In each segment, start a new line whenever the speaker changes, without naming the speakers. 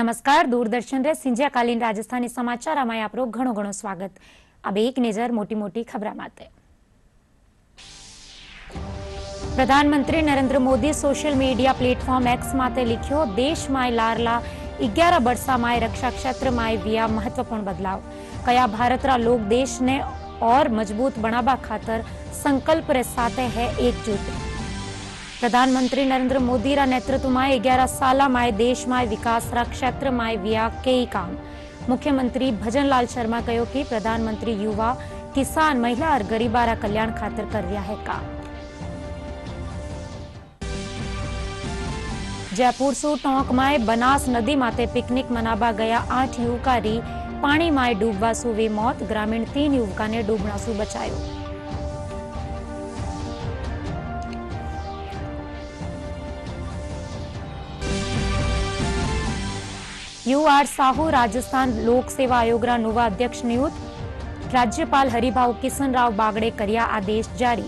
નમસ્કાર, દૂરદર્શન રે સિંધ્યાકાલીન રાજસ્થાની સમાચારમાં આપણું ઘણું ઘણું સ્વાગત। अब एक नजर मोटी मोटी खबरा माते। प्रधानमंत्री Narendra Modi social media platform x माते लिख्यो, देश में लारला 11 वर्षा में रक्षा क्षेत्र में विया महत्वपूर्ण बदलाव। कया भारतरा लोग देश ने और मजबूत बनावा खातर संकल्प रे साथे है एकजुट। प्रधानमंत्री नरेंद्र मोदी रा नेतृत्व में 11 साल में देश में विकास रा क्षेत्र में विया कई काम। मुख्यमंत्री भजनलाल शर्मा कहो कि प्रधानमंत्री युवा, किसान, महिला और गरीबारा कल्याण खातर कर रहा है काम। जयपुर सु टोंक में बनास नदी माते पिकनिक मनावा गया 8 युवका री पानी में डूबवा सु वी मौत। ग्रामीण 3 युवका ने डूबना सु बचायो। UR साहू राजस्थान लोक सेवा आयोग नवा अध्यक्ष नियुक्त। राज्यपाल हरिभाऊ किशन राव बागड़े कर्या आदेश जारी।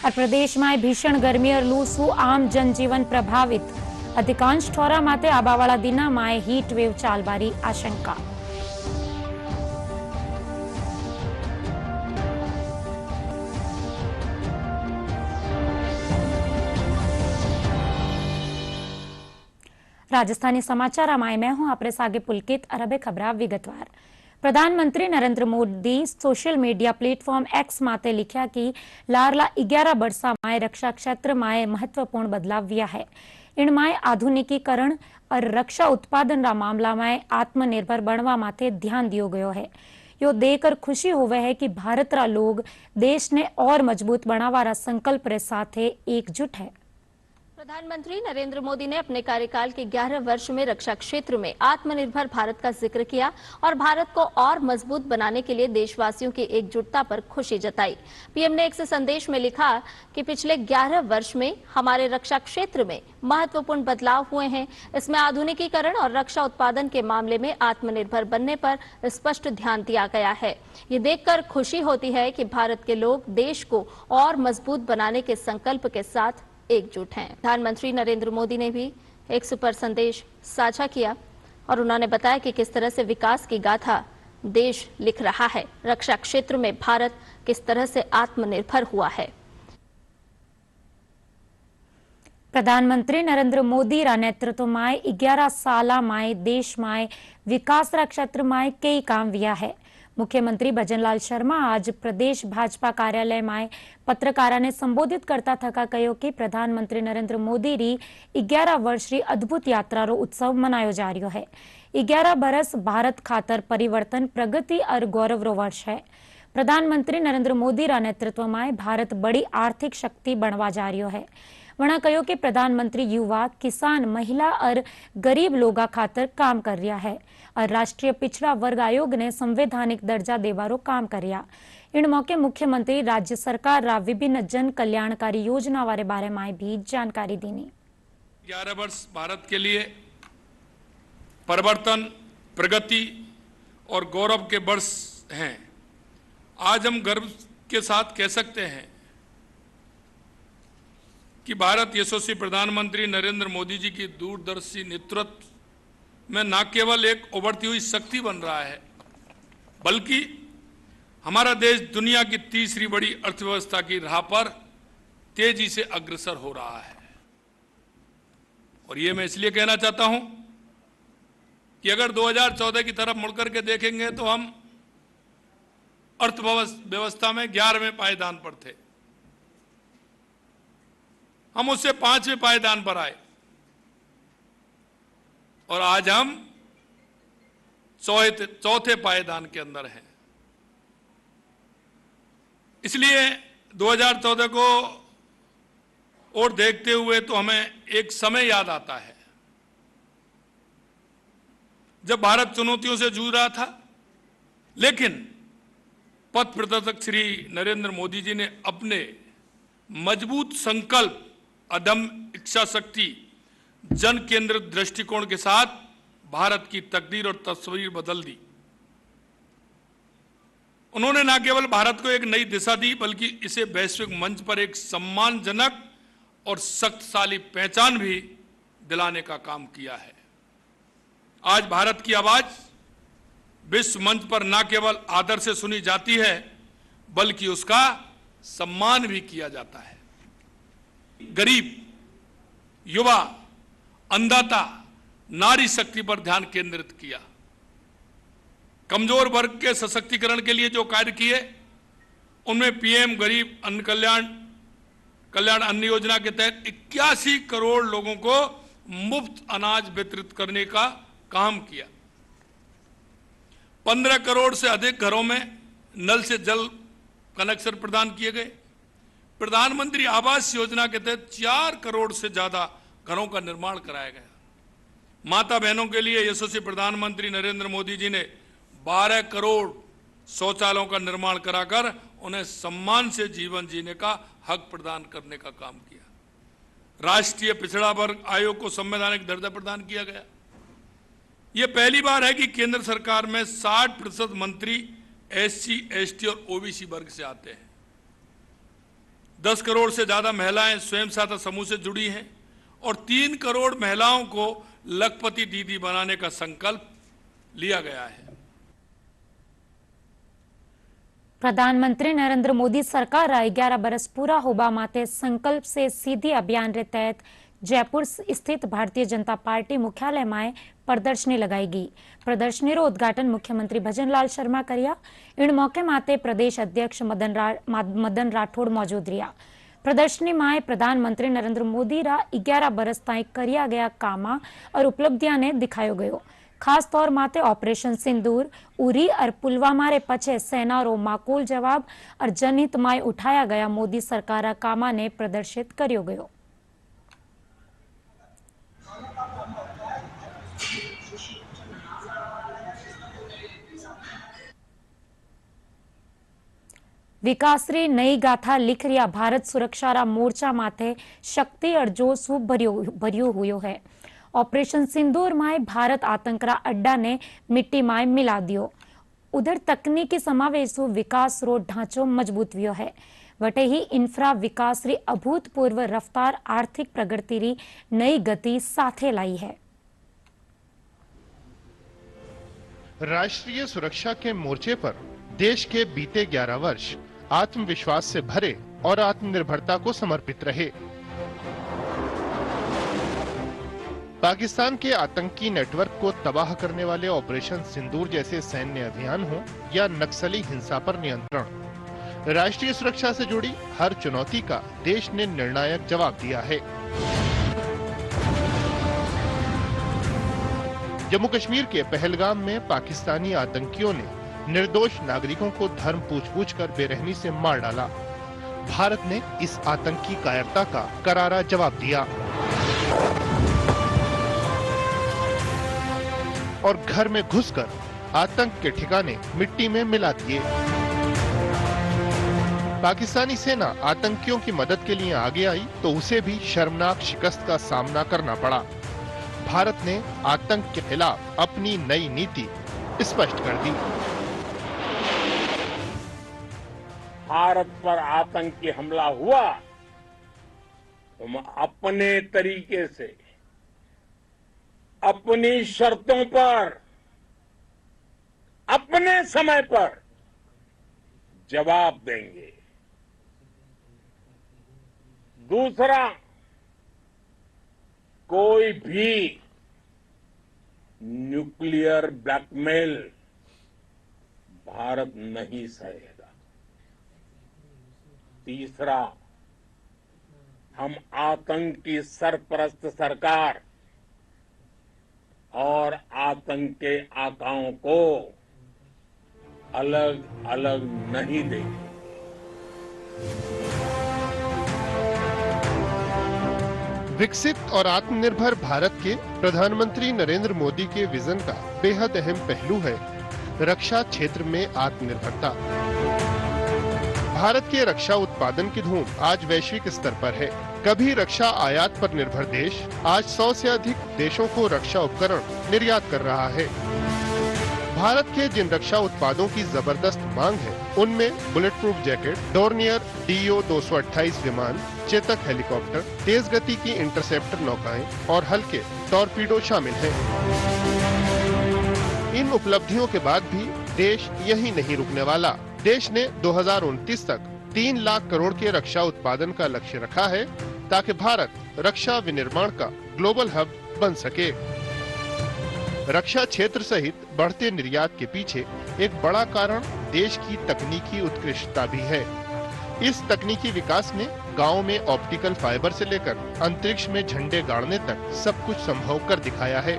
और प्रदेश में भीषण गर्मी और लू सु आम जनजीवन प्रभावित। अधिकांश ठोरा माते आबावाला दिना में हीट वेव चालवारी आशंका। राजस्थानी समाचार मैं हूं आपरे सागे पुलकित। अरबे खबरा विगतवार। प्रधानमंत्री Narendra Modi social media platform x माते लिखा कि लारला 11 वर्षा में रक्षा क्षेत्र में महत्वपूर्ण बदलाव हुआ है। इनमें आधुनिकीकरण और रक्षा उत्पादन रा मामला में आत्मनिर्भर बनवा माते ध्यान दियो गयो है। यो देखकर खुशी होवे है कि भारत रा लोग देश ने और मजबूत बनावा रा संकल्प रे साथे एकजुट है।
प्रधानमंत्री नरेंद्र मोदी ने अपने कार्यकाल के 11 वर्ष में रक्षा क्षेत्र में आत्मनिर्भर भारत का जिक्र किया और भारत को और मजबूत बनाने के लिए देशवासियों की एकजुटता पर खुशी जताई। पीएम ने एक संदेश में लिखा कि पिछले 11 वर्ष में हमारे रक्षा क्षेत्र में महत्वपूर्ण बदलाव हुए हैं। इसमें आधुनिकीकरण और रक्षा उत्पादन के मामले में आत्मनिर्भर बनने पर स्पष्ट ध्यान दिया गया है। ये देखकर खुशी होती है कि भारत के लोग देश को और मजबूत बनाने के संकल्प के साथ एकजुट हैं। प्रधानमंत्री नरेंद्र मोदी ने भी एक सुपर संदेश साझा किया और उन्होंने बताया कि किस तरह से विकास की गाथा देश लिख रहा है। रक्षा क्षेत्र में भारत किस तरह से आत्मनिर्भर हुआ है।
प्रधानमंत्री नरेंद्र मोदी रा नेतृत्व में 11 साल में देश में विकास रा क्षेत्र में कई काम हुआ है। मुख्यमंत्री भजनलाल शर्मा आज प्रदेश भाजपा कार्यालय में पत्रकारों ने संबोधित करता थका कहो कि प्रधानमंत्री नरेंद्र मोदी री 11 वर्ष री अद्भुत यात्रा रो उत्सव मनायो जा रहा है। 11 बरस भारत खातर परिवर्तन, प्रगति और गौरव रो वर्ष है। प्रधानमंत्री नरेंद्र मोदी रा नेतृत्व में भारत बड़ी आर्थिक शक्ति बनवा जा रहा है। वणा कहो कि प्रधानमंत्री युवा, किसान, महिला और गरीब लोगा खातर काम कर रहा है और राष्ट्रीय पिछड़ा वर्ग आयोग ने संवैधानिक दर्जा देवारो काम करया। इन मौके मुख्यमंत्री राज्य सरकार रा विभिन्न जन कल्याणकारी योजना वाले बारे में भी जानकारी दी।
11 वर्ष भारत के लिए परिवर्तन, प्रगति और गौरव के वर्ष हैं। आज हम गर्व के साथ कह सकते हैं कि भारत यशस्वी प्रधानमंत्री नरेंद्र मोदी जी की दूरदर्शी नेतृत्व में न केवल एक उभरती हुई शक्ति बन रहा है, बल्कि हमारा देश दुनिया की तीसरी बड़ी अर्थव्यवस्था की राह पर तेजी से अग्रसर हो रहा है। और ये मैं इसलिए कहना चाहता हूं कि अगर 2014 की तरफ मुड़कर के देखेंगे तो हम अर्थव्यवस्था में 11वें पायदान पर थे। हम उससे 5वें पायदान पर आए और आज हम चौथे पायदान के अंदर हैं। इसलिए 2014 को और देखते हुए तो हमें एक समय याद आता है जब भारत चुनौतियों से जूझ रहा था, लेकिन पथ प्रदर्शक श्री नरेंद्र मोदी जी ने अपने मजबूत संकल्प, अदम्य इच्छा शक्ति, जन केंद्रित दृष्टिकोण के साथ भारत की तकदीर और तस्वीर बदल दी उन्होंने न केवल भारत को एक नई दिशा दी, बल्कि इसे वैश्विक मंच पर एक सम्मानजनक और शक्तिशाली पहचान भी दिलाने का काम किया है। आज भारत की आवाज विश्व मंच पर न केवल आदर से सुनी जाती है, बल्कि उसका सम्मान भी किया जाता है। गरीब, युवा, अन्नदाता, नारी शक्ति पर ध्यान केंद्रित किया। कमजोर वर्ग के सशक्तिकरण के लिए जो कार्य किए, उनमें पीएम गरीब अन्न कल्याण अन्न योजना के तहत 81 करोड़ लोगों को मुफ्त अनाज वितरित करने का काम किया। 15 करोड़ से अधिक घरों में नल से जल कनेक्शन प्रदान किए गए। प्रधानमंत्री आवास योजना के तहत 4 करोड़ से ज्यादा घरों का निर्माण कराया गया। माता बहनों के लिए यशस्वी प्रधानमंत्री नरेंद्र मोदी जी ने 12 करोड़ शौचालयों का निर्माण कराकर उन्हें सम्मान से जीवन जीने का हक प्रदान करने का काम किया। राष्ट्रीय पिछड़ा वर्ग आयोग को संवैधानिक दर्जा प्रदान किया गया। यह पहली बार है कि केंद्र सरकार में 60% मंत्री SC, ST और OBC वर्ग से आते हैं। 10 करोड़ से ज्यादा महिलाएं स्वयं सहायता समूह से जुड़ी हैं और 3 करोड़ महिलाओं को लखपति दीदी बनाने का संकल्प लिया गया है।
प्रधानमंत्री नरेंद्र मोदी सरकार 11 बरस पूरा होबा माते संकल्प से सीधी अभियान रे तहत जयपुर स्थित भारतीय जनता पार्टी मुख्यालय में प्रदर्शनी लगाएगी। प्रदर्शनी रो उद्घाटन मुख्यमंत्री भजनलाल शर्मा करिया। इन मौके माते प्रदेश अध्यक्ष मदन राठौड़ मौजूद रहा। प्रदर्शनी में प्रधानमंत्री नरेंद्र मोदी रा 11 बरस ताई करिया गया कामा और उपलब्धियां ने दिखायो गयो। खास तौर माते ऑपरेशन सिंदूर, उरी और पुलवामा रे पछे सेना रो माकूल जवाब और जनहित में उठाया गया मोदी सरकार कामा ने प्रदर्शित करियो गयो। विकासरी नई गाथा लिख रिया भारत सुरक्षा रा मोर्चा माथे शक्ति और जोश भरियो हुयो है। ऑपरेशन सिंदूर में भारत आतंकरा अड्डा ने मिट्टी में मिला दियो। उधर तकनीकी समावेशो विकास रो ढांचो मजबूत हुयो है। वटे ही इंफ्रा विकास री अभूतपूर्व रफ्तार आर्थिक प्रगति री नई गति साथे लाई है।
राष्ट्रीय सुरक्षा के मोर्चे पर देश के बीते 11 वर्ष आत्मविश्वास से भरे और आत्मनिर्भरता को समर्पित रहे। पाकिस्तान के आतंकी नेटवर्क को तबाह करने वाले ऑपरेशन सिंदूर जैसे सैन्य अभियान हो या नक्सली हिंसा पर नियंत्रण, राष्ट्रीय सुरक्षा से जुड़ी हर चुनौती का देश ने निर्णायक जवाब दिया है। जम्मू कश्मीर के पहलगाम में पाकिस्तानी आतंकियों ने निर्दोष नागरिकों को धर्म पूछ-पूछ कर बेरहमी से मार डाला। भारत ने इस आतंकी कायरता का करारा जवाब दिया और घर में घुसकर आतंक के ठिकाने मिट्टी में मिला दिए। पाकिस्तानी सेना आतंकियों की मदद के लिए आगे आई तो उसे भी शर्मनाक शिकस्त का सामना करना पड़ा। भारत ने आतंक के खिलाफ अपनी नई नीति स्पष्ट कर दी।
भारत पर आतंकी हमला हुआ तो हम अपने तरीके से, अपनी शर्तों पर, अपने समय पर जवाब देंगे। दूसरा, कोई भी न्यूक्लियर ब्लैकमेल भारत नहीं सहेगा। तीसरा, हम आतंक की सरपरस्त सरकार और आतंक के आकाओं को अलग अलग नहीं देंगे।
विकसित और आत्मनिर्भर भारत के प्रधानमंत्री नरेंद्र मोदी के विजन का बेहद अहम पहलू है रक्षा क्षेत्र में आत्मनिर्भरता। भारत के रक्षा उत्पादन की धूम आज वैश्विक स्तर पर है। कभी रक्षा आयात पर निर्भर देश आज 100 से अधिक देशों को रक्षा उपकरण निर्यात कर रहा है। भारत के जिन रक्षा उत्पादों की जबरदस्त मांग है उनमें bullet proof jacket, Dornier DO 228 विमान, चेतक हेलीकॉप्टर, तेज गति की इंटरसेप्टर नौकाएं और हल्के टॉर्पीडो शामिल हैं। इन उपलब्धियों के बाद भी देश यही नहीं रुकने वाला। देश ने 2029 तक 3 लाख करोड़ के रक्षा उत्पादन का लक्ष्य रखा है ताकि भारत रक्षा विनिर्माण का ग्लोबल हब बन सके। रक्षा क्षेत्र सहित बढ़ते निर्यात के पीछे एक बड़ा कारण देश की तकनीकी उत्कृष्टता भी है। इस तकनीकी विकास ने गांव में ऑप्टिकल फाइबर से लेकर अंतरिक्ष में झंडे गाड़ने तक सब कुछ संभव कर दिखाया है।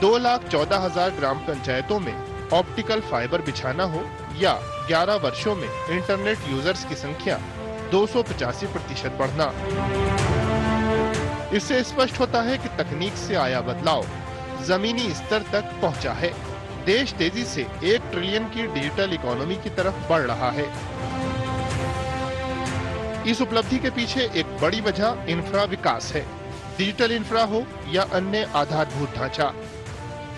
2,14,000 ग्राम पंचायतों में ऑप्टिकल फाइबर बिछाना हो या 11 वर्षों में इंटरनेट यूजर्स की संख्या 285% बढ़ना, इससे स्पष्ट होता है कि तकनीक से आया बदलाव जमीनी स्तर तक पहुंचा है। देश तेजी से 1 ट्रिलियन की डिजिटल इकोनॉमी की तरफ बढ़ रहा है। इस उपलब्धि के पीछे एक बड़ी वजह इंफ्रा विकास है, डिजिटल इंफ्रा हो या अन्य आधारभूत ढांचा।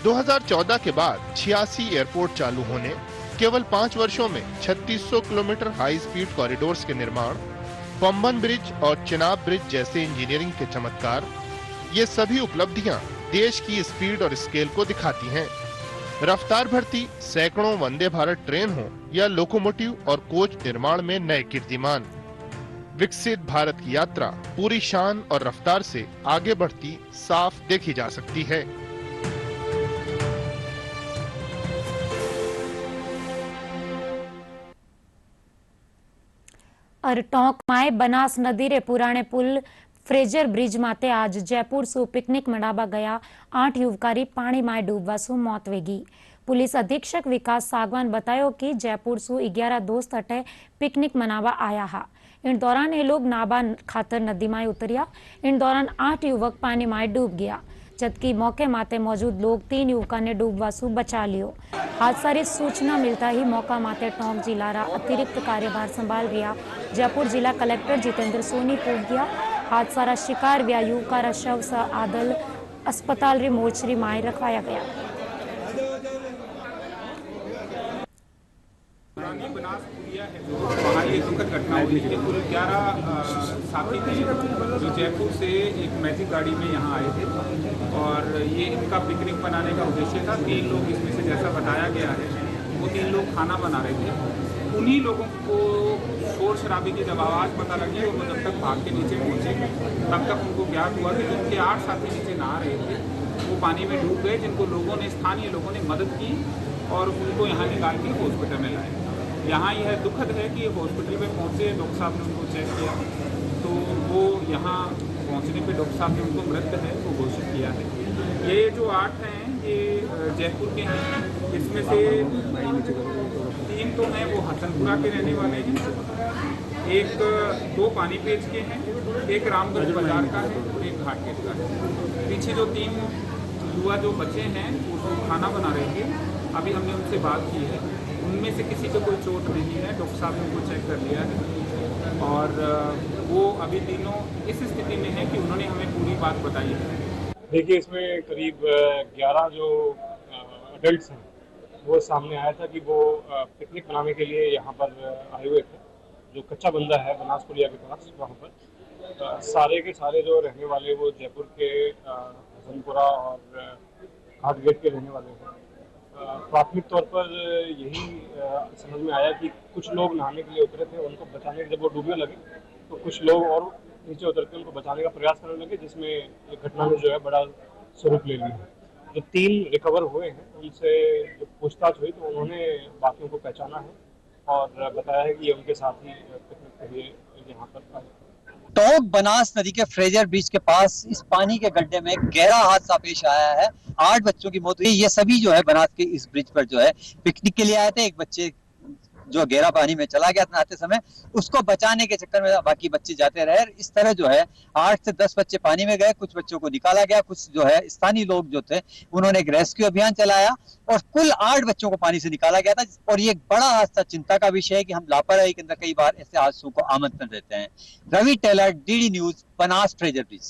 2014 के बाद 86 एयरपोर्ट चालू होने, केवल 5 वर्षों में 3600 किलोमीटर हाई स्पीड कॉरिडोर्स के निर्माण, पंबन ब्रिज और चिनाब ब्रिज जैसे इंजीनियरिंग के चमत्कार, ये सभी उपलब्धियां देश की स्पीड और स्केल को दिखाती हैं। रफ्तार भर्ती, सैकड़ों वंदे भारत ट्रेन हो या लोकोमोटिव और कोच निर्माण में नए कीर्तिमान, विकसित भारत की यात्रा पूरी शान और रफ्तार से आगे बढ़ती साफ देखी जा सकती है।
और टोंकमाए बनास नदी रे पुराने पुल फ्रेजर ब्रिज माते आज जयपुर सु पिकनिक मनावा गया 8 युवकारी पानी में डूबवा सु मौत वेगी। पुलिस अधीक्षक विकास सागवान बतायो कि जयपुर सु 11 दोस्त अटे पिकनिक मनावा आया हा। इन दौरान ये लोग नाबा खातर नदी में उतरिया। इन दौरान 8 युवक पानी में डूब गया, जबकि मौके माते मौजूद लोग 3 युवका ने डूबवा सु बचा लियो। हादसा री सूचना मिलता ही मौका माते टोंक जिला रा अतिरिक्त कार्यभार संभाल रिया जयपुर जिला कलेक्टर जितेंद्र सोनी पहुंच गया। हादसा रा शिकार व्या युवका रा शव सा आदल अस्पताल री मोर्चरी में रखवाया गया।
बनास पुलिया है जो वहाँ ये दुखद घटना हुई थी। कुल 11 साथी थे जो जयपुर से एक मैजिक गाड़ी में यहाँ आए थे और ये इनका पिकनिक बनाने का उद्देश्य था। 3 लोग इसमें से जैसा बताया गया है वो 3 लोग खाना बना रहे थे। उन्हीं लोगों को शोर शराबे की जब आवाज़ पता लगी और वो जब तक भाग के नीचे पहुँचे तब तक उनको ज्ञात हुआ कि जिनके 8 साथी नीचे नहा रहे थे वो पानी में डूब गए, जिनको स्थानीय लोगों ने मदद की और उनको यहाँ निकाल के हॉस्पिटल में लाए। यहाँ यह दुखद है कि हॉस्पिटल में पहुँचे, डॉक्टर साहब ने उनको चेक किया तो वो यहाँ पहुँचने पे डॉक्टर साहब ने उनको मृत है वो घोषित किया है। ये जो 8 हैं ये जयपुर के हैं, इसमें से 3 तो हैं वो हसनपुरा के रहने वाले हैं, 2 पानीपेच के हैं, 1 रामगढ़ बाजार का है और 1 घाटगेट का है। पीछे जो 3 युवा जो बचे हैं वो खाना बना रहे थे, अभी हमने उनसे बात की है, उनमें से किसी को कोई चोट नहीं है। डॉक्टर साहब ने उनको चेक कर लिया है और वो अभी तीनों इस स्थिति में है कि उन्होंने हमें पूरी बात बताई है।
देखिए इसमें करीब 11 जो अडल्ट हैं वो सामने आया था कि वो पिकनिक मनाने के लिए यहाँ पर आए हुए थे। जो कच्चा बंदा है बनास पुलिया के पास, वहाँ पर सारे के सारे जो रहने वाले वो जयपुर के हसनपुरा और घाटगेट के रहने वाले हैं। प्राथमिक तौर पर यही समझ में आया कि कुछ लोग नहाने के लिए उतरे थे, उनको बचाने के जब वो डूबने लगे तो कुछ लोग और नीचे उतर के उनको बचाने का प्रयास करने लगे, जिसमें ये घटना में जो है बड़ा स्वरूप ले लिया। जो 3 रिकवर हुए हैं उनसे जो पूछताछ हुई तो उन्होंने बाकियों को पहचाना है और बताया है कि ये उनके साथ ही पिकनिक के लिए यहाँ पर आए।
टोंक बनास नदी के फ्रेजर ब्रिज के पास इस पानी के गड्ढे में गहरा हादसा पेश आया है। 8 बच्चों की मौत हुई। ये सभी जो है बनास के इस ब्रिज पर जो है पिकनिक के लिए आए थे। एक बच्चे जो गहरा पानी में चला गया नहाते समय, उसको बचाने के चक्कर में बाकी बच्चे जाते रहे। इस तरह जो है 8 से 10 बच्चे पानी में गए, कुछ बच्चों को निकाला गया, कुछ जो है स्थानीय लोग जो थे उन्होंने एक रेस्क्यू अभियान चलाया और कुल 8 बच्चों को पानी से निकाला गया था। और ये एक बड़ा हादसा, चिंता का विषय है कि हम लापरवाही के अंदर कई बार ऐसे हादसों को आमंत्रण देते हैं। Ravi Tailor, DD news, Banas Fraser Bridge.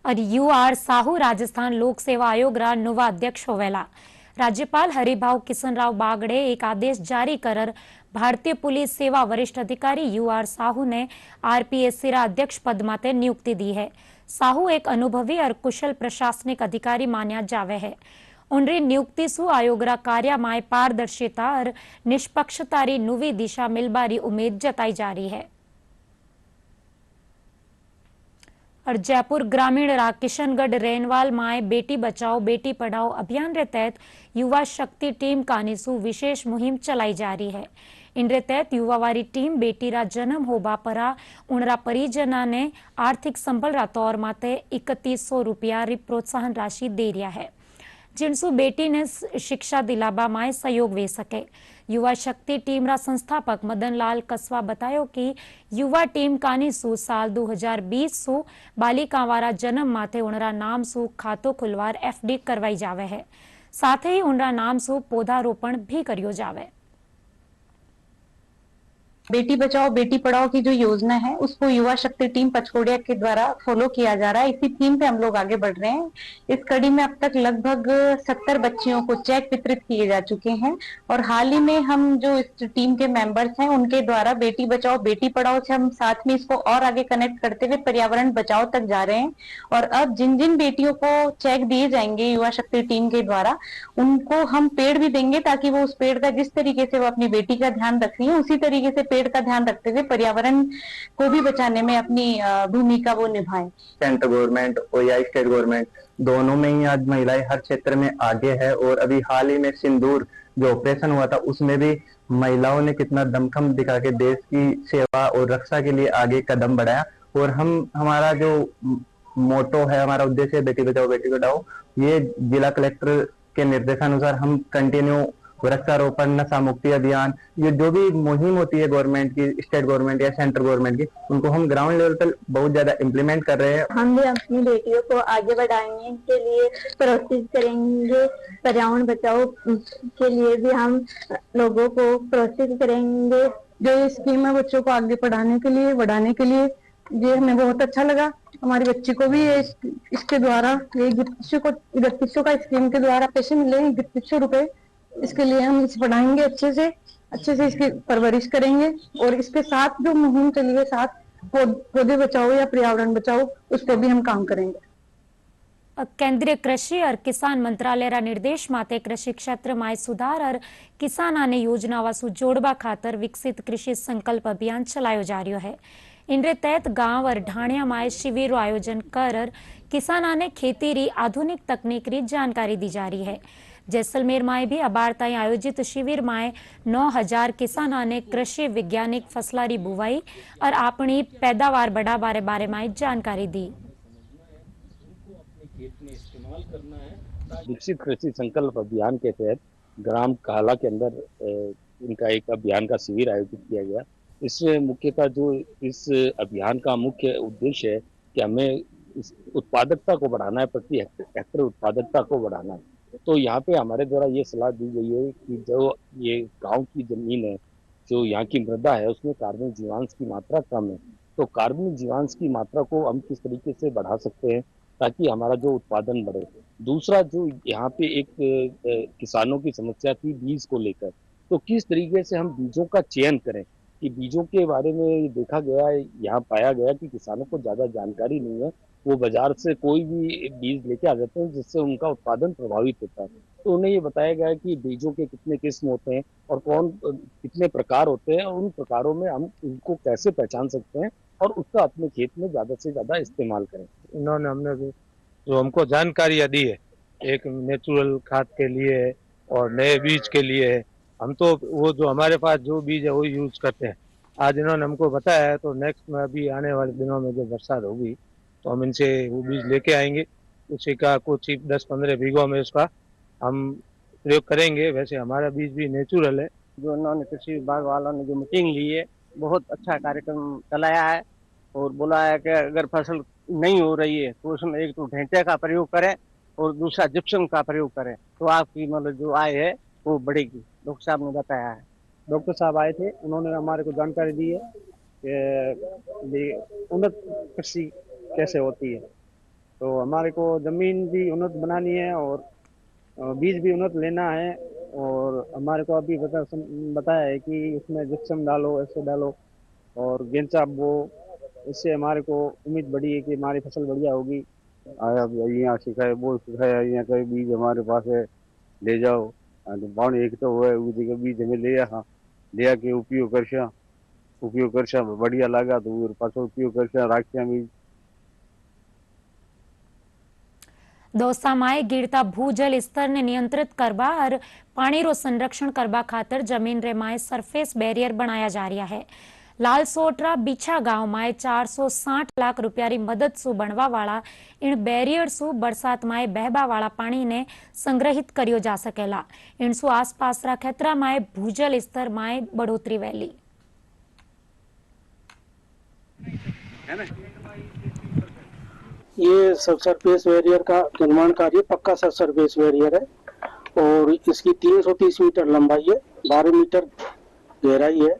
और UR साहू राजस्थान लोक सेवा आयोग रा नवा अध्यक्ष होवेला। राज्यपाल हरिभाऊ किशनराव बागड़े एक आदेश जारी कर भारतीय पुलिस सेवा वरिष्ठ अधिकारी UR साहू ने RPSC रा अध्यक्ष पद माते नियुक्ति दी है। साहू एक अनुभवी और कुशल प्रशासनिक अधिकारी मान्या जावे है। उनरी नियुक्ति सु आयोग रा कार्य में पारदर्शिता और निष्पक्षता री नवी दिशा मिलबारी उम्मीद जताई जा रही है। और जयपुर ग्रामीण रा किशनगढ़ रेनवाल माए बेटी बचाओ बेटी पढ़ाओ अभियान के तहत युवा शक्ति टीम कानीसु विशेष मुहिम चलाई जा रही है। इनके तहत युवा वारी टीम बेटी रा जन्म होबा परा उनरा परिजना ने आर्थिक संबल रा तौर माते 3100 रुपया री प्रोत्साहन राशि दे रिया है, जिनसु बेटी ने शिक्षा दिलाबा में सहयोग वे सके। युवा शक्ति टीम रा संस्थापक मदन लाल कसवा बतायो कि युवा टीम कानीसु साल 2020 सु बालिका वारा जन्म माथे उनरा नाम सु खातो खुलवार FD करवाई जावे है। साथ ही उनरा नाम सु पौधारोपण भी करियो जावे।
बेटी बचाओ बेटी पढ़ाओ की जो योजना है उसको युवा शक्ति टीम पचकोड़िया के द्वारा फॉलो किया जा रहा है। इसी थीम पे हम लोग आगे बढ़ रहे हैं। इस कड़ी में अब तक लगभग 70 बच्चियों को चेक वितरित किए जा चुके हैं और हाल ही में हम जो इस टीम के मेंबर्स हैं उनके द्वारा बेटी बचाओ बेटी पढ़ाओ से हम साथ में इसको और आगे कनेक्ट करते हुए पर्यावरण बचाओ तक जा रहे हैं। और अब जिन जिन बेटियों को चेक दिए जाएंगे युवा शक्ति टीम के द्वारा उनको हम पेड़ भी देंगे ताकि वो उस पेड़ का जिस तरीके से वो अपनी बेटी का ध्यान रख रही है उसी तरीके से पेड़ का ध्यान रखते हुए पर्यावरण को भी बचाने में अपनी भूमिका वो निभाएं।
सेंट्रल गवर्नमेंट और या स्टेट गवर्नमेंट दोनों में ही आज महिलाएं हर क्षेत्र में आगे है और अभी हाल ही में सिंदूर जो ऑपरेशन हुआ था उसमें भी महिलाओं ने कितना दमखम दिखा के देश की सेवा और रक्षा के लिए आगे कदम बढ़ाया। और हमारा जो मोटो है, हमारा उद्देश्य है बेटी बचाओ बेटी पढ़ाओ, ये जिला कलेक्टर के निर्देशानुसार हम कंटिन्यू वृक्षारोपण नशा मुक्ति अभियान ये जो भी मुहिम होती है गवर्नमेंट की, स्टेट गवर्नमेंट या सेंट्रल गवर्नमेंट की, उनको हम ग्राउंड लेवल पर बहुत ज्यादा इम्प्लीमेंट कर रहे हैं।
हम भी अपनी बेटियों को आगे बढ़ाएंगे, इनके लिए प्रोत्साहित करेंगे। पर्यावरण बचाओ के लिए भी हम लोगों को प्रोत्साहित करेंगे।
जो ये स्कीम है बच्चों को आगे पढ़ाने के लिए बढ़ाने के लिए ये हमें बहुत अच्छा लगा। हमारी बच्ची को भी इसके द्वारा ये 3100 का स्कीम के द्वारा पैसे मिले 3100 रुपए। इसके लिए हम इसे पढ़ाएंगे अच्छे से इसकी परवरिश करेंगे और इसके साथ जो मुहिम चली है साथ पौधे बचाओ या पर्यावरण बचाओ उस पर भी हम काम करेंगे।
केंद्रीय कृषि और किसान मंत्रालय रा निर्देश माते कृषि क्षेत्र में सुधार और किसाना ने योजना वासु जोड़बा खातर विकसित कृषि संकल्प अभियान चलायो जा रहा है। इनके तहत गांव और ढाणिया में शिविर आयोजन कर किसाना ने खेती री आधुनिक तकनीक री जानकारी दी जा रही है। जैसलमेर में भी अबार ताई आयोजित शिविर में 9000 किसाना ने कृषि वैज्ञानिक फसलारी बुवाई और अपनी पैदावार बढ़ाने बारे में जानकारी दी।
विकसित कृषि संकल्प अभियान के तहत ग्राम काला के अंदर इनका एक अभियान का शिविर आयोजित किया गया। इसमें मुख्यतः जो इस अभियान का मुख्य उद्देश्य है कि हमें इस उत्पादकता को बढ़ाना है, प्रति हेक्टेयर उत्पादकता को बढ़ाना है। तो यहाँ पे हमारे द्वारा ये सलाह दी गई है कि जो ये गांव की जमीन है, जो यहाँ की मृदा है, उसमें कार्बनिक जीवांश की मात्रा कम है। तो कार्बनिक जीवांश की मात्रा को हम किस तरीके से बढ़ा सकते हैं ताकि हमारा जो उत्पादन बढ़े। दूसरा जो यहाँ पे एक किसानों की समस्या थी बीज को लेकर, तो किस तरीके से हम बीजों का चयन करें कि बीजों के बारे में देखा गया है, यहाँ पाया गया कि किसानों को ज्यादा जानकारी नहीं है। वो बाजार से कोई भी बीज लेके आ जाते हैं जिससे उनका उत्पादन प्रभावित होता है। तो उन्हें ये बताया गया है कि बीजों के कितने किस्म होते हैं और कौन कितने प्रकार होते हैं और उन प्रकारों में हम उनको कैसे पहचान सकते हैं और उसका अपने खेत में ज्यादा से ज्यादा इस्तेमाल करें।
इन्होंने हमने जो हमको जानकारियाँ दी है, एक नेचुरल खाद के लिए है और नए बीज के लिए है। हम तो वो जो हमारे पास जो बीज है वो यूज करते हैं। आज इन्होंने हमको बताया है, तो नेक्स्ट में अभी आने वाले दिनों में जो बरसात होगी तो हम इनसे वो बीज लेके आएंगे। उसी का कुछ 10-15 बीघों में उसका हम प्रयोग करेंगे। वैसे हमारा बीज भी नेचुरल है।
जो उन्होंने कृषि विभाग वालों ने जो मीटिंग ली है, बहुत अच्छा कार्यक्रम चलाया है और बोला है कि अगर फसल नहीं हो रही है तो उसमें एक तो ढेंचे का प्रयोग करें और दूसरा जिप्सम का प्रयोग करें तो आपकी मतलब जो आय है वो बढ़ेगी। डॉक्टर साहब ने बताया है।
डॉक्टर साहब आए थे, उन्होंने हमारे को जानकारी दी है कि उन्नत कृषि कैसे होती है
तो हमारे को ज़मीन भी उन्नत बनानी है और बीज भी उन्नत लेना है। और हमारे को अभी बताया है कि उसमें जिप्सम डालो, ऐसे डालो और गेंचा बो, इससे हमारे को उम्मीद बढ़ी है कि हमारी फसल बढ़िया होगी।
आया यहाँ सिखाए वो सिखाया, यहाँ कई बीज हमारे पास है, ले जाओ। बाउंड एक तो हुआ उस जगह बीज हमें ले आके उपयोग कर बढ़िया लगा तो पास उपयोग कर राख्या बीज।
દોસામાં ગીરતા ભૂજલ સ્તરને નિયંત્રિત કરવા और પાણીનું સંરક્ષણ કરવા ખાતર જમીન રે માય સરફેસ બેરિયર बनाया जा रहा है। लालसोटरा बीछा गांव में 460 लाख रुपया री मदद सु बनवा वाला इन बेरियर सु बरसात में बहबा वाला पानी ने संग्रहित करियो जा सकेला। इन सु आसपास रा खेतरा में भूजल स्तर में बढ़ोतरी वहेली।
ये सरफेस बैरियर का निर्माण कार्य पक्का सरफेस बैरियर है और इसकी 330 मीटर लंबाई है, 12 मीटर गहराई है।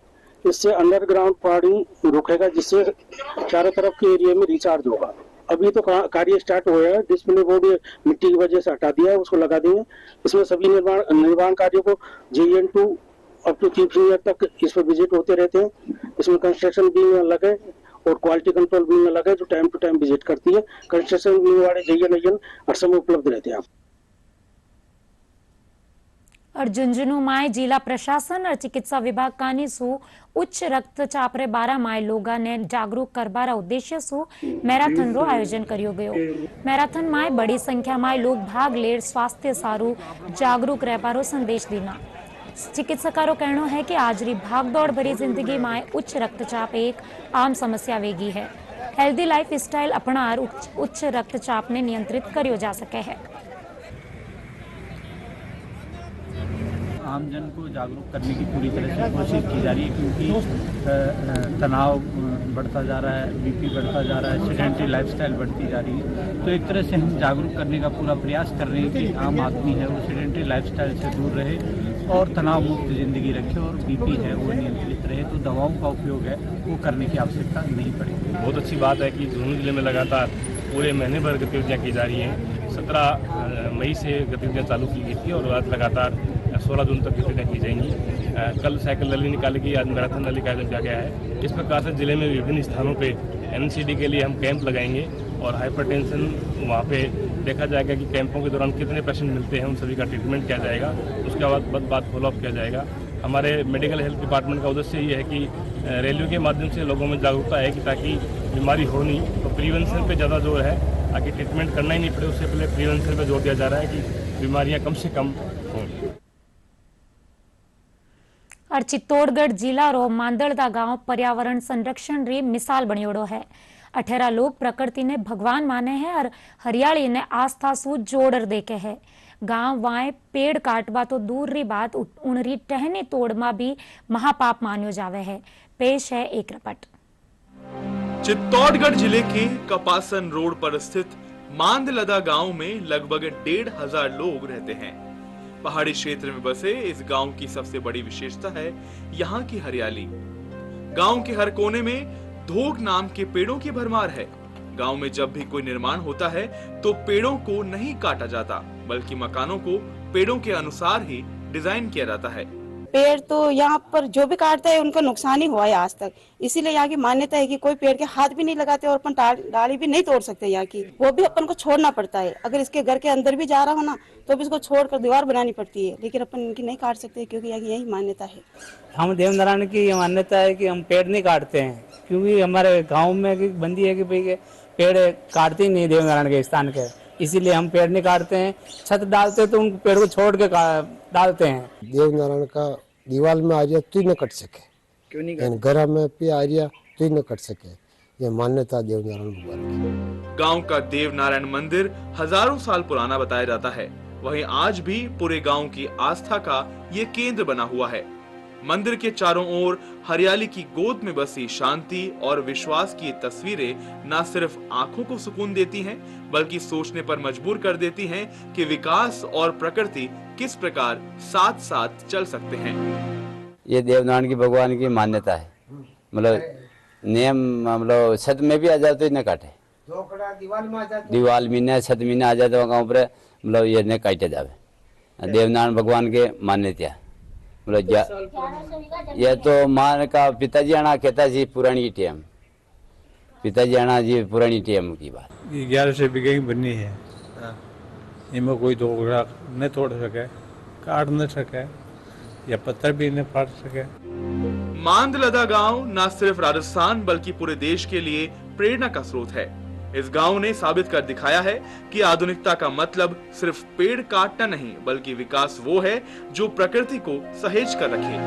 इससे अंडरग्राउंड पानी रुकेगा जिससे चारों तरफ के एरिया में रिचार्ज होगा। अभी तो कार्य स्टार्ट हुआ है, डिस्प्ले बोर्ड मिट्टी की वजह से हटा दिया है, उसको लगा देंगे। इसमें सभी निर्माण कार्यों को JN2 up to chief engineer तक इस पर विजिट होते रहते हैं। इसमें कंस्ट्रक्शन भी लगे और क्वालिटी कंट्रोल भी लगे जो टाइम टू टाइम विजिट करती है। कंस्ट्रक्शन भी वाले JN हर समय उपलब्ध रहते हैं।
और झुंझुनू में जिला प्रशासन और चिकित्सा विभाग कानी सु उच्च रक्तचाप रे 12 माय लोगा ने जागरूक करवारा उद्देश्य सु मैराथन रो आयोजन करियो गयो। मैराथन में बड़ी संख्या में लोग भाग ले स्वास्थ्य सारू जागरूक रहवारो संदेश दीना। चिकित्सकारो कहना है कि आज री भागदौड़ भरी जिंदगी में उच्च रक्तचाप एक आम समस्या वेगी है। हेल्दी लाइफ स्टाइल अपनार उच्च रक्तचाप ने नियंत्रित करियो जा सके है।
आमजन को जागरूक करने की पूरी तरह से कोशिश की जा रही है, क्योंकि तनाव बढ़ता जा रहा है, BP बढ़ता जा रहा है, सेडेंटरी लाइफस्टाइल बढ़ती जा रही है। तो एक तरह से हम जागरूक करने का पूरा प्रयास कर रहे हैं कि आम आदमी है वो सेडेंटरी लाइफस्टाइल से दूर रहे और तनाव मुक्त जिंदगी रखे और BP है वो नियंत्रित रहे। तो दवाओं का उपयोग है वो करने की आवश्यकता नहीं पड़ेगी।
बहुत अच्छी बात है कि झुंझुनू जिले में लगातार पूरे महीने भर गतिविधियाँ की जा रही हैं। 17 मई से गतिविधियाँ चालू की गई थी और आज लगातार 16 जून तक गतिविधियाँ की जाएंगी। कल साइकिल रैली निकाली गई, आज मैराथन रैली का आयोजन किया गया है। इस प्रकार से जिले में विभिन्न स्थानों पे NCD के लिए हम कैंप लगाएंगे और हाइपरटेंशन वहाँ पे देखा जाएगा कि कैंपों के दौरान कितने पेशेंट मिलते हैं, उन सभी का ट्रीटमेंट किया जाएगा। उसके बाद फॉलोअप किया जाएगा। हमारे मेडिकल हेल्थ डिपार्टमेंट का उद्देश्य ये है कि रैलियों के माध्यम से लोगों में जागरूकता है कि ताकि बीमारी हो नहीं, तो प्रिवेंशन पे ज़्यादा जोर है ताकि ट्रीटमेंट करना ही नहीं पड़े। उससे पहले प्रिवेंशन पे जोर दिया जा रहा है कि बीमारियाँ कम से कम हों।
और चित्तौड़गढ़ जिला रो मांदड़दा गांव पर्यावरण संरक्षण री मिसाल बनियोड़ो है। 18 लोग प्रकृति ने भगवान माने हैं और हरियाली ने आस्था सु जोड़ देखे है। गांव वाए पेड़ काटवा तो दूर री बात उनरी टहनी तोड़मा भी महापाप मान्यो जावे है। पेश है एक रिपोर्ट।
चित्तौड़गढ़ जिले के कपासन रोड पर स्थित मांदलदा गांव में लगभग 1,500 लोग रहते हैं। पहाड़ी क्षेत्र में बसे इस गांव की सबसे बड़ी विशेषता है यहाँ की हरियाली। गांव के हर कोने में धोक नाम के पेड़ों की भरमार है। गांव में जब भी कोई निर्माण होता है तो पेड़ों को नहीं काटा जाता, बल्कि मकानों को पेड़ों के अनुसार ही डिजाइन किया जाता है।
पेड़ तो यहाँ पर जो भी काटता है उनको नुकसान ही हुआ है आज तक। इसीलिए यहाँ की मान्यता है कि कोई पेड़ के हाथ भी नहीं लगाते और अपन डाली भी नहीं तोड़ सकते। यहाँ की वो भी अपन को छोड़ना पड़ता है। अगर इसके घर के अंदर भी जा रहा हो ना तो भी इसको छोड़कर दीवार बनानी पड़ती है, लेकिन अपन इनकी नहीं काट सकते क्योंकि यहाँ की यही मान्यता है।
हम देवनारायण की मान्यता है कि हम पेड़ नहीं काटते हैं, क्योंकि हमारे गाँव में बंदी है कि भाई पेड़ काटते ही नहीं देवनारायण के स्थान के, इसीलिए हम पेड़ नहीं काटते हैं। छत डालते तो उन पेड़ को छोड़ के डालते हैं।
देवनारायण का दीवार में आ रहा तो ही न कट सके,
क्यों नहीं
घर में पे आ रहा तो ही न कट सके, ये मान्यता देवनारायण भगवान की।
गांव का देवनारायण मंदिर हजारों साल पुराना बताया जाता है। वहीं आज भी पूरे गांव की आस्था का ये केंद्र बना हुआ है। मंदिर के चारों ओर हरियाली की गोद में बसी शांति और विश्वास की तस्वीरें न सिर्फ आंखों को सुकून देती हैं, बल्कि सोचने पर मजबूर कर देती हैं कि विकास और प्रकृति किस प्रकार साथ साथ चल सकते हैं।
ये देवनारायण की भगवान की मान्यता है। मतलब नियम, मतलब छत में भी आ जाए तो न काटे, दीवाल महीने 7 महीने आ जाए तो गाँव पर मतलब ये ने काटे जावे। देवनारायण भगवान के मान्यता मतलब ये तो माँ का पिताजी आना कहता जी पुरानी टेम, पिताजी आना जी पुरानी टेम की बात।
1100 बीघे की बनी है, इनमें कोई टुकड़ा नहीं तोड़ सके, काट न सके या पत्थर भी नहीं फाड़ सके।
मांदलदा गांव न सिर्फ राजस्थान बल्कि पूरे देश के लिए प्रेरणा का स्रोत है। इस गांव ने साबित कर दिखाया है कि आधुनिकता का मतलब सिर्फ पेड़ काटना नहीं बल्कि विकास वो है जो प्रकृति को सहेज कर रखे।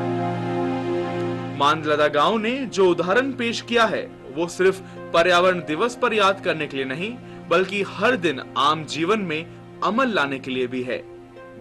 मांदलदा गांव ने जो उदाहरण पेश किया है वो सिर्फ पर्यावरण दिवस पर याद करने के लिए नहीं बल्कि हर दिन आम जीवन में अमल लाने के लिए भी है।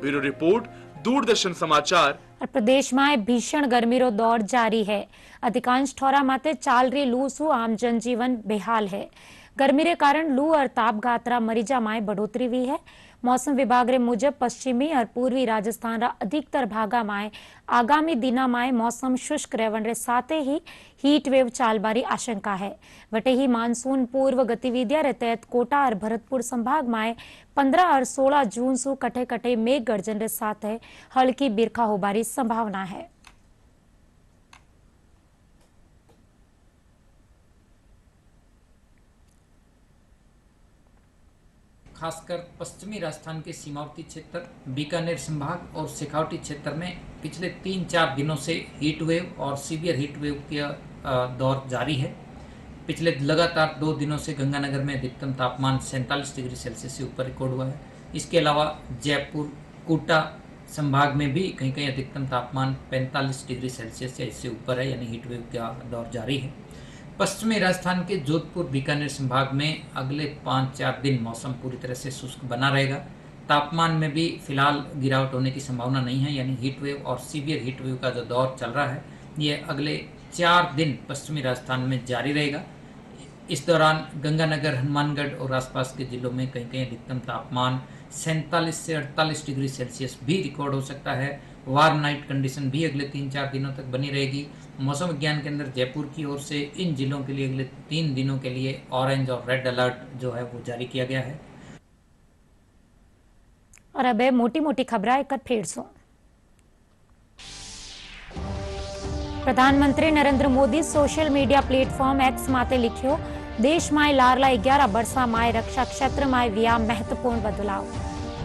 ब्यूरो रिपोर्ट, दूरदर्शन समाचार।
प्रदेश में भीषण गर्मी रो दौर जारी है। अधिकांश ठोरा माते चाल रही लू सु आम जनजीवन बेहाल है। गर्मी रे कारण लू और ताप गात्रा मरीजा में बढ़ोतरी हुई है। मौसम विभाग रे मुजब पश्चिमी और पूर्वी राजस्थान रा अधिकतर भागा में आगामी दिना में मौसम शुष्क रहवन रे साथे ही हीट वेव चालबारी आशंका है। वटे ही मानसून पूर्व गतिविधियां रे तहत कोटा और भरतपुर संभाग में 15 और 16 जून सु कटे कटे मेघ गर्जन रे साथे हल्की बिरखा होबारी संभावना है।
खासकर पश्चिमी राजस्थान के सीमावर्ती क्षेत्र, बीकानेर संभाग और शेखावटी क्षेत्र में पिछले 3-4 दिनों से हीट वेव और सीवियर हीट वेव का दौर जारी है। पिछले लगातार 2 दिनों से गंगानगर में अधिकतम तापमान 47 डिग्री सेल्सियस से ऊपर रिकॉर्ड हुआ है। इसके अलावा जयपुर, कोटा संभाग में भी कहीं कहीं अधिकतम तापमान 45 डिग्री सेल्सियस या इससे ऊपर है, यानी हीट वेव का दौर जारी है। पश्चिमी राजस्थान के जोधपुर, बीकानेर संभाग में अगले 5-4 दिन मौसम पूरी तरह से शुष्क बना रहेगा। तापमान में भी फिलहाल गिरावट होने की संभावना नहीं है, यानी हीट वेव और सीवियर हीट वेव का जो दौर चल रहा है ये अगले 4 दिन पश्चिमी राजस्थान में जारी रहेगा। इस दौरान गंगानगर, हनुमानगढ़ और आसपास के जिलों में कहीं कहीं अधिकतम तापमान 47 से 48 डिग्री सेल्सियस भी रिकॉर्ड हो सकता है। वार्म नाइट कंडीशन भी अगले 3-4 दिनों तक बनी रहेगी। मौसम विज्ञान केंद्र जयपुर की ओर से इन जिलों के लिए अगले 3 दिनों के लिए ऑरेंज और रेड अलर्ट जो है वो जारी किया गया है।
और अब मोटी मोटी खबरें एक फिर सो। प्रधानमंत्री Narendra Modi social media platform x माते लिखियो, देश में लारला 11 वर्षा में रक्षा क्षेत्र में विया महत्वपूर्ण बदलाव।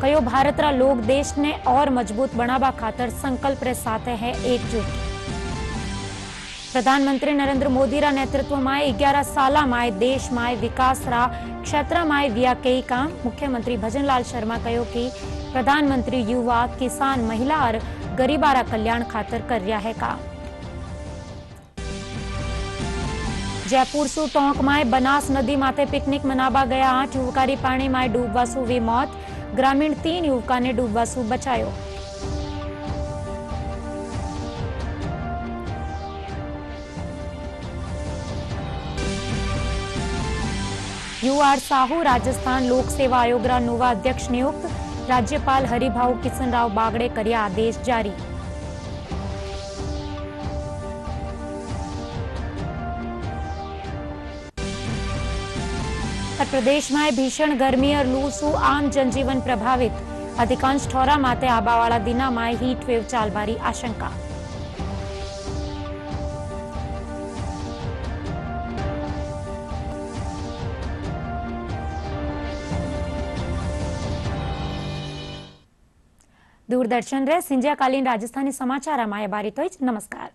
कयो भारत रा लोग देश ने और मजबूत बनावा खातर संकल्प रे साथ है एकजुट। प्रधानमंत्री नरेंद्र मोदी रा नेतृत्व में 11 साल में देश में विकास रा क्षेत्र में विया कई काम। मुख्यमंत्री भजनलाल शर्मा कहो कि प्रधानमंत्री युवा, किसान, महिला और गरीबा रा कल्याण खातर कर रहा है काम। जयपुर सु टोंक में बनास नदी माते पिकनिक मनावा गया 8 युवकारी पानी में डूबवा सु हुई मौत। ग्रामीण 3 युवका ने डूबवा सु बचायो। यूआर साहू राजस्थान लोक सेवा आयोग रा नोवा अध्यक्ष नियुक्त। राज्यपाल हरिभाऊ किशन राव बागड़े कर्या आदेश जारी। प्रदेश में भीषण गर्मी और लू सु आम जनजीवन प्रभावित। अधिकांश ठोरा माते आबावाड़ा दिना में हीट वेव चालबारी आशंका। दूरदर्शन रे संध्याकालीन राजस्थानी समाचार माया बारी तो नमस्कार।